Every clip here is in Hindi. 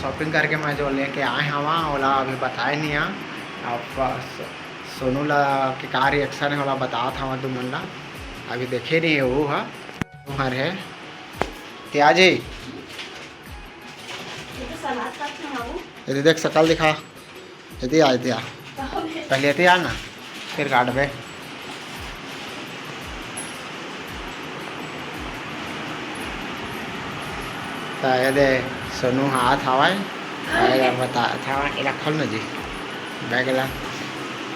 शॉपिंग करके मैं जो लेके आए हवा ओला अभी बताए नहीं हाँ। आप सोनू ला के का रिएक्शन है वाला बता था तुम मन ला अभी देखे नहीं है वो हाँ तुम्हारे है त्याज है यदि देख सकल दिखा यदि आए दिया पहले थे यार ना फिर काट बे तो ये सोनू हाथ हवाए बता था रखल न जी बैग ला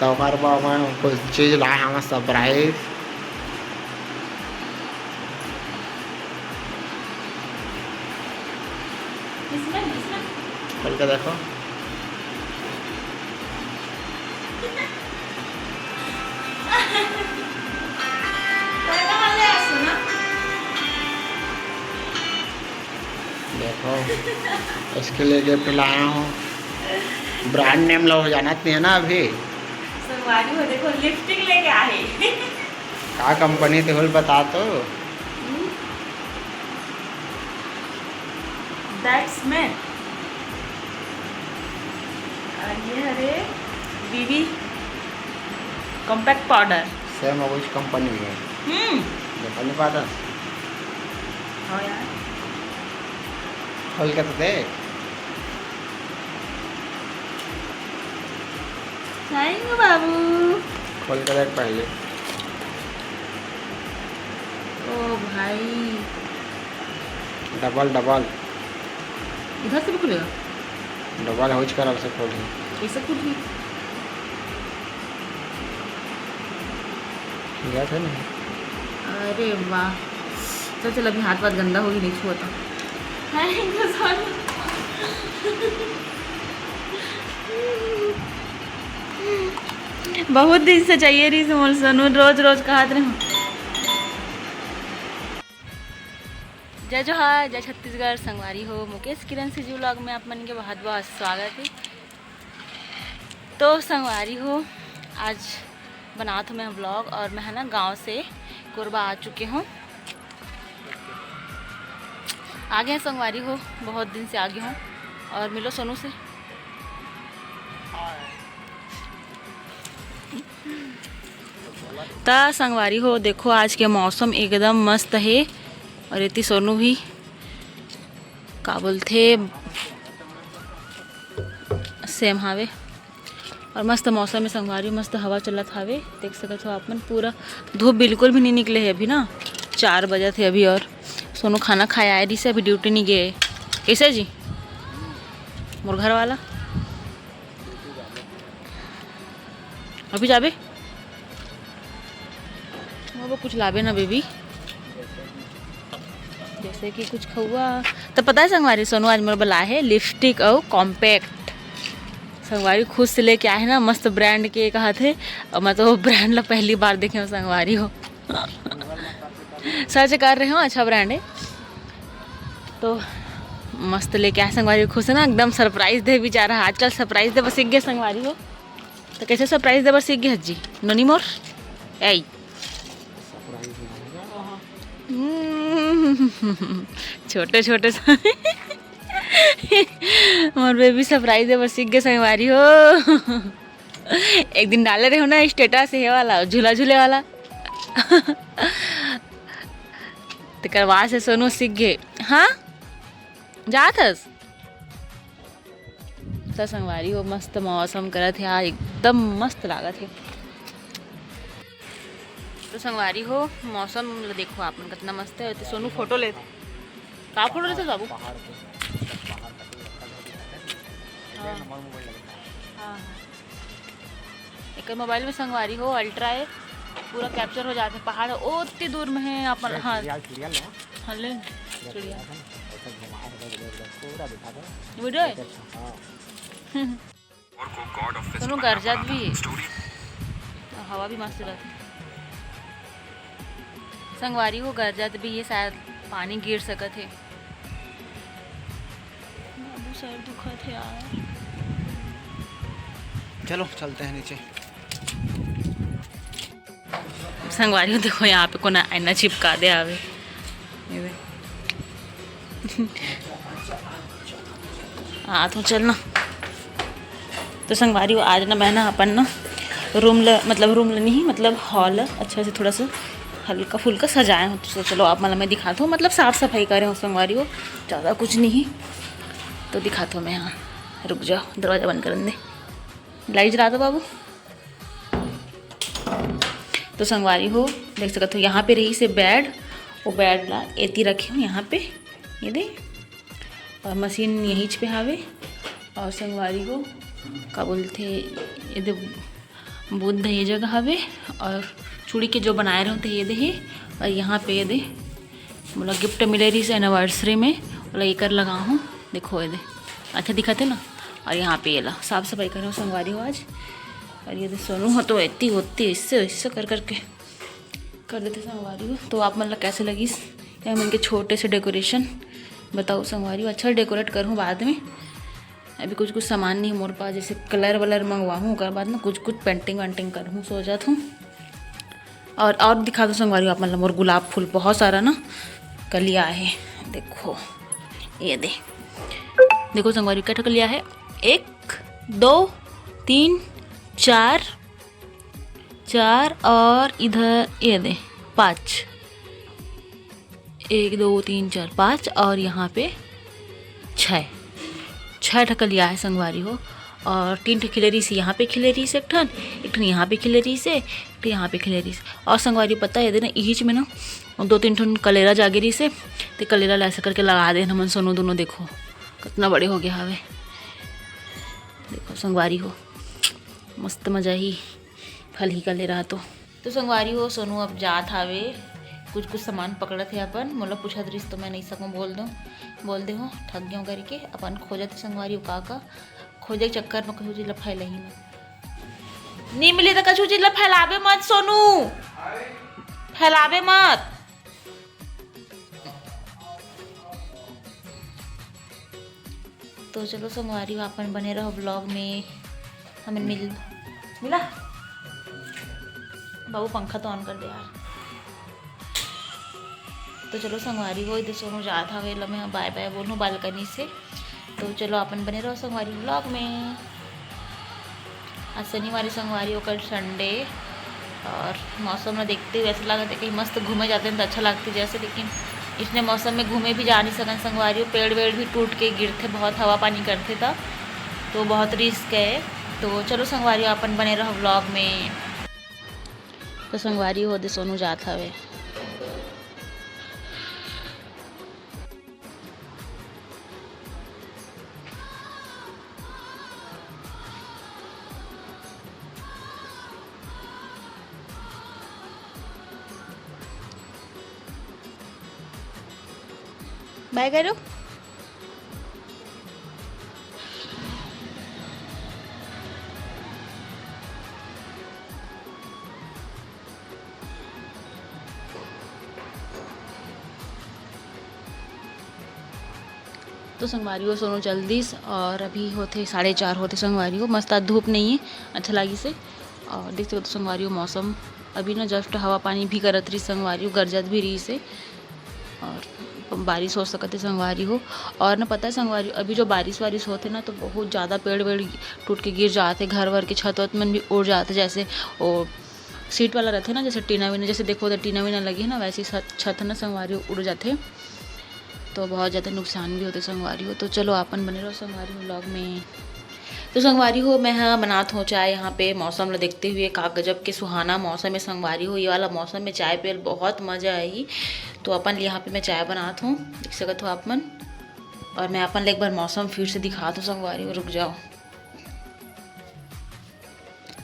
तो कुछ चीज़ लाए हम सरप्राइज खोल के देखो देखो इसके लिए गिफ्ट लाया हूँ ब्रांड नेम लो हो जाना नहीं है ना अभी हो देखो लिपस्टिक लेके आए का कंपनी थे होल बता तो दैट्स मैं और ये अरे बीबी कॉम्पैक्ट पाउडर सेम कुछ कंपनी है कंपनी पाता हाँ यार खोल के तो देख थैंक यू बाबू खोल के देख पहले ओ भाई डबल डबल इधर से भी खुलेगा डबल हो कर अब से खोल कैसे खुली गया था ना अरे वाह चल चल अभी हाथ बात गंदा होगी नहीं छुआ तो थैंक यू सॉरी बहुत दिन से चाहिए रही समोल सोनू रोज रोज कहते रहे जय जोहार जय छत्तीसगढ़ संगवारी हो मुकेश किरण सी जी व्लॉग में आप मन के बहुत बहुत स्वागत है। तो संगवारी हो आज बना था मैं व्लॉग और मैं है ना गांव से कोरबा आ चुके हूँ आगे हैं संगवारी हो बहुत दिन से आगे हूँ और मिलो सोनू से ता संगवारी हो देखो आज के मौसम एकदम मस्त है और इतनी सोनू भी काबुल थे सेम हावे और मस्त मौसम में संगवारी मस्त हवा चलत हावे देख सकते हो आप मन पूरा धूप बिल्कुल भी नहीं निकले है अभी ना 4 बजे थे अभी और सोनू खाना खाया आए रही से अभी ड्यूटी नहीं गए कैसे जी मोर घर वाला अभी जाबे वो कुछ लाबे ना बेबी जैसे कि कुछ खहुआ तो पता है संगवारी सोनू आज मेरे बुला है लिपस्टिक और कॉम्पैक्ट संगवारी खुद से लेके आए ना मस्त ब्रांड के कहा थे और मैं तो ब्रांड ला पहली बार देखे हूँ संगवारी हो सर्च कर रहे हो अच्छा ब्रांड है तो मस्त लेके आए संगवारी खुद से ना एकदम सरप्राइज दे बेचारा आजकल सरप्राइज दे बस सीख गए संगवारी हो तो कैसे सरप्राइज दे बस सीख गए जी नोनी मोर ऐ छोटे छोटे मोर बेबी सरप्राइज बस सीख गए संगवारी हो एक दिन डाले रहे हो ना स्टेटस है वाला झूला झूले वाला तो करवा से सोनू सीख गए हाँ जातस तो संगवारी हो मस्त मौसम करत है यार एकदम मस्त लागत है तो संगवारी हो मौसम देखो आप कितना मस्त है तो सोनू फोटो लेते का फोटो लेते बाबू हाँ एक मोबाइल में संगवारी हो अल्ट्रा है पूरा कैप्चर हो जाते पहाड़ ओ इतनी दूर में है अपन हाँ हाँ ले चिड़िया वीडियो है सोनू गरजत भी है हवा भी मस्त रहती संगवारी हो गरजत भी ये शायद पानी गिर सकत है सर दुखत है यार चलो चलते हैं नीचे संगवारी हो देखो यहाँ पे कोना आईना चिपका दे आवे हाँ तो चलना। तो संगवारी वो आज ना मैं ना अपन ना मतलब रूम नहीं मतलब हॉल अच्छा से थोड़ा सा हल्का फुल्का सजाए हो। तो चलो आप मतलब मैं दिखाता हूँ, मतलब साफ़ सफाई करें हो संगवारी हो, ज़्यादा कुछ नहीं तो दिखाता हूँ मैं। यहाँ रुक जाओ, दरवाज़ा बंद कर दे, लाइट जला दो बाबू। तो संगवारी हो देख सकते हो यहाँ पे रही से बेड, वो बेड ला एती रखे हूँ यहाँ पे, ये दे, और मशीन यहीं पे हावे। और संगवारी को का बोलते ये दे बुद्ध ये जगह हवे, और चूड़ी के जो बनाए रहे होते ये दे है। और यहाँ पे ये दे बोला गिफ्ट मिले रही से एनिवर्सरी में, बोला ये कर लगा हूँ, देखो ये दे अच्छा दिखाते ना। और यहाँ पे ये ला साफ़ सफाई कर रहा हूँ संगवारी हो आज। और ये दे सोनू हो तो इतनी होती इससे इससे कर करके कर देते संगवारी हो। तो आप मतलब कैसे लगी या मैं इनके छोटे से डेकोरेशन बताओ संगवारी हो। अच्छा डेकोरेट करूँ बाद में, अभी कुछ कुछ सामान नहीं मोर पास, जैसे कलर वलर मंगवाऊँ उसके बाद ना कुछ कुछ पेंटिंग वेंटिंग करूँ सोचा हूँ। और दिखा दो संगवारी आप मतलब मोर गुलाब फूल बहुत सारा ना कलिया है, देखो ये देखो संगवारी क्या कलिया है, 1 2 3 4 और इधर ये दे 5, 1 2 3 4 5 और यहाँ पे 6 ठकलिया है संगवारी हो। और 3 खिलेरी से यहाँ पे खिलेरी से, एक ठन यहाँ पे खिलेरी से, एक यहाँ पे खिलेरी से। और संगवारी पता है ना ईच में ना 2-3 ठन कलेरा जागेरी से, तो कलेरा ऐसा करके लगा दे मन सोनू दोनों, देखो कितना बड़े हो गया हवे, देखो संगवारी हो मस्त मजा ही फल ही कलेरा। तो संगवारी हो सोनू अब जात हावे, कुछ सामान पकड़ा थे अपन, मतलब पूछा दृश्य तो मैं नहीं सकूँ बोल दे हो ठग गया करके अपन खोजत संगवारी हो का खोजे के चक्कर में कछु चीज फैला ही नहीं मिली तो कछु चीज फैलावे मत सोनू, फैलावे मत। तो चलो संगवारी हो अपन बने रहो ब्लॉग में, हमें मिला बाबू पंखा तो ऑन कर दे यार। तो चलो संगवारी हो इधर सोनू जात हवे, मैं बाय बाय बोलूँ बालकनी से। तो चलो अपन बने रहो संगवारी ब्लॉग में। आज शनिवार संगवारी हो, कल संडे, और मौसम में देखते हुए ऐसा लगा था कहीं मस्त घूमे जाते हैं तो अच्छा लगती जैसे, लेकिन इसने मौसम में घूमे भी जा नहीं सकन संगवारी हो, पेड़ वेड़ भी टूट के गिरते, बहुत हवा पानी करते था तो बहुत रिस्क है। तो चलो संगवारी हो अपन बने रहो ब्लॉग में। तो संगवारी हो दे सोनू जात हवे। बाय करो। तो संगवारी हो सोनू जल्दी, और अभी होते 4:30 होते संगवारी हो, मस्त आज धूप नहीं है अच्छा लगी से। और देख सकते हो संगवारी हो मौसम अभी ना जस्ट हवा पानी भी करत रही संगवारी हो, गरजत भी रही से, और बारिश हो सकते संगवारी हो। और ना पता है संगवारी अभी जो बारिश वारिश होते ना तो बहुत ज़्यादा पेड़ वेड़ टूट के गिर जाते, घर वर के छत वत में भी उड़ जाते, जैसे वो सीट वाला रहते ना, जैसे टीना वीना, जैसे देखो तो टीना वीना लगी है ना, वैसी छत ना संगवारी उड़ जाते, तो बहुत ज़्यादा नुकसान भी होते संगवारी हो। तो चलो अपन बने रहो संगवारी हो ब्लॉग में। तो संगवारी हो मैं हाँ बनात हूँ चाय यहाँ पे, मौसम ला देखते हुए का गजब के सुहाना मौसम है संगवारी हो, ये वाला मौसम में चाय पियल बहुत मज़ा आई। तो अपन यहाँ पे मैं चाय बनात हूँ, देख सकते हो आप मन। और मैं अपन एक बार मौसम फिर से दिखा दूँ संगवारी हो, रुक जाओ।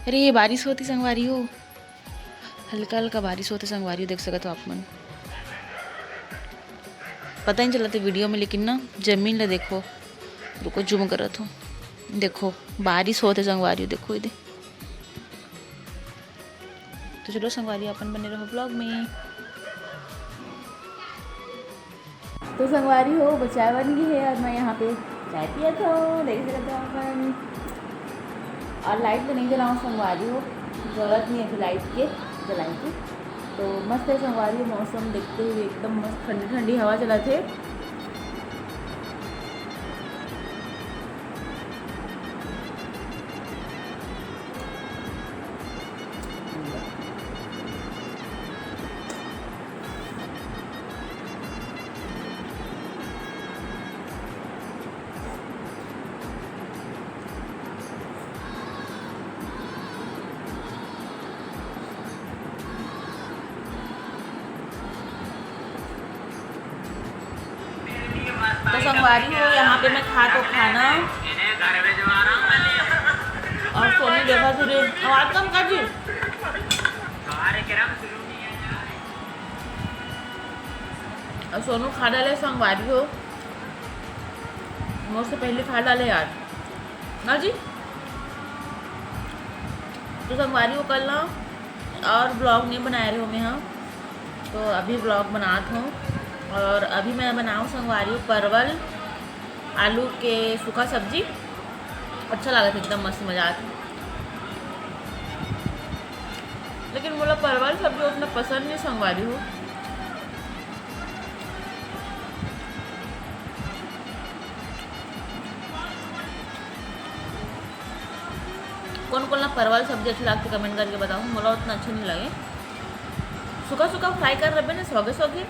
अरे ये बारिश होती संगवारी हो, हल्का हल्का बारिश होते संगवारी हो, देख सकते हो आप मन। पता नहीं चला था वीडियो में, लेकिन ना जमीन ला देखो, रुको जूम करत हूँ, देखो बारिश होते संगवारी हो, देखो इधर। तो चलो संगवारी अपन बने रहो ब्लॉग में। तो संगवारी हो चाय बन गई है और मैं यहाँ पे चाय पिया था, देख सकते हो अपन। और लाइट तो नहीं जलाऊँ संगवारी हो, ज़रूरत नहीं है अभी लाइट के जलाएंगे। तो मस्त है संगवारी हो मौसम देखते हुए, एकदम मस्त ठंडी ठंडी हवा चला थे। संगवारी हो, यहाँ पे मैं खा तो खाना और सोनी देखा तुझे आवाज कम कर जी। और सोनू खा डाले संगवारी हो, मुझसे पहले खा डाले यार ना जी। तो संगवारी हो कल ना और ब्लॉग नहीं बनाए रहे हो मैं, हाँ तो अभी ब्लॉग बनात हूँ। और अभी मैं बनाऊँ संगवारी हो परवल आलू के सूखा सब्जी, अच्छा लगा था, एकदम मस्त मजा आता। लेकिन मुझे परवल सब्जी उतना पसंद नहीं संगवारी हो। कौन कौन ना परवल सब्जी अच्छी लगती कमेंट करके बताओ, मुझे उतना अच्छा नहीं लगे। सूखा सूखा फ्राई कर रहे ना सौगे सौगे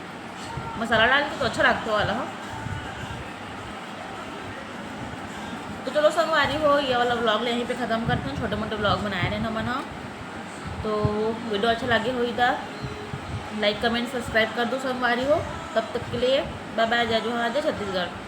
मसाला डाल के तो अच्छा लगता वाला हो। तो चलो संगवारी हो ये वाला ब्लॉग यहीं पे ख़त्म करते हैं। छोटे मोटे ब्लॉग बनाए रहे ना मना, तो वीडियो अच्छा लगे हो इधर लाइक कमेंट सब्सक्राइब कर दो संगवारी हो। तब तक के लिए बाय बाय, जय जोहार, जय छत्तीसगढ़।